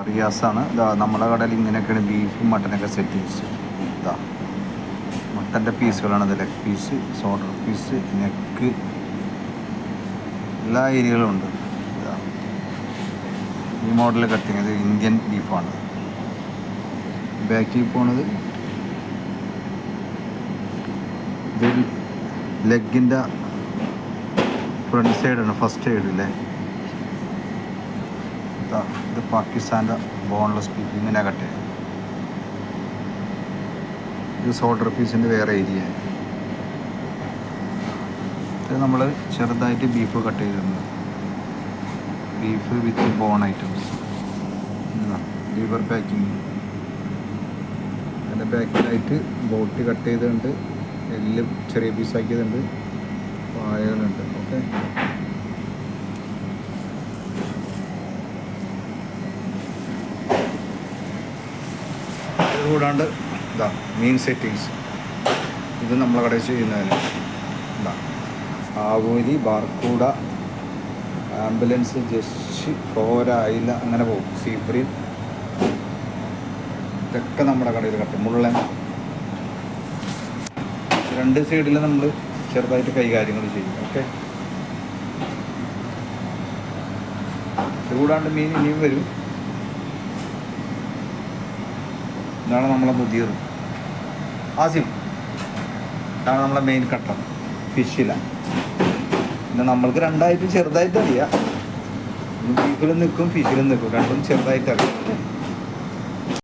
റിയാസാണ്. ഇതാ നമ്മുടെ കടയിൽ ഇങ്ങനെയൊക്കെയാണ് ബീഫും മട്ടനൊക്കെ സെറ്റിങ്സ്. ഇതാ മട്ടൻ്റെ പീസുകളാണ്. ഇത് leg piece, shoulder piece, neck, എല്ലാ ഏരിയകളും ഉണ്ട്. ഇതാ ഈ മോഡൽ കട്ടിങ്. ഇത് ഇന്ത്യൻ ബീഫാണ്. ബാക്കിൽ പോണത് ഇത് ലെഗിൻ്റെ ഫ്രണ്ട് സൈഡാണ്, ഫസ്റ്റ് സൈഡില്ലേ. ഇത് പാകിസ്ഥാൻ്റെ ബോൺലെസ് ബീഫ് ഇങ്ങനെ കട്ട് ചെയ്യും. ഇത് ഷോൾഡർ പീസിൻ്റെ വേറെ ഏരിയ. ഇത് നമ്മൾ ചെറുതായിട്ട് ബീഫ് കട്ട് ചെയ്തിട്ടുണ്ട്. Beef with bone items. Liver packing. അതിൻ്റെ ബാക്കിലായിട്ട് ബോട്ടി കട്ട് ചെയ്തിട്ടുണ്ട്. എല്ലും ചെറിയ പീസാക്കിയതുണ്ട്. പായകളുണ്ട്. ഓക്കെ, കൂടാണ്ട് ഇതാ മീൻ സെറ്റിങ്സ്. ഇത് നമ്മളെ കടയിൽ ചെയ്യുന്നതിന് ഇതാ ആവൂരി, ബാർക്കൂട, ആംബുലൻസ്, ജസ്റ്റ്, കോര, അയില, അങ്ങനെ പോകും. സീബ്രീൻ, ഇതൊക്കെ നമ്മുടെ കടയിൽ കട്ടും. മുള്ളൻ രണ്ട് സൈഡിൽ നമ്മൾ ചെറുതായിട്ട് കൈകാര്യങ്ങൾ ചെയ്യും. ഓക്കെ, ഇത് കൂടാണ്ട് മീൻ ഇനിയും വരും. ഇതാണ് നമ്മളെ മുതിർ ആസിം. ഇതാണ് നമ്മളെ മെയിൻ കട്ടർ ഫിഷില. പിന്നെ നമ്മൾക്ക് രണ്ടായിട്ട് ചെറുതായിട്ട് അറിയാം. ബീഫിലും നിൽക്കും, ഫിഷിലും നിൽക്കും. രണ്ടും ചെറുതായിട്ട് അറിയാം.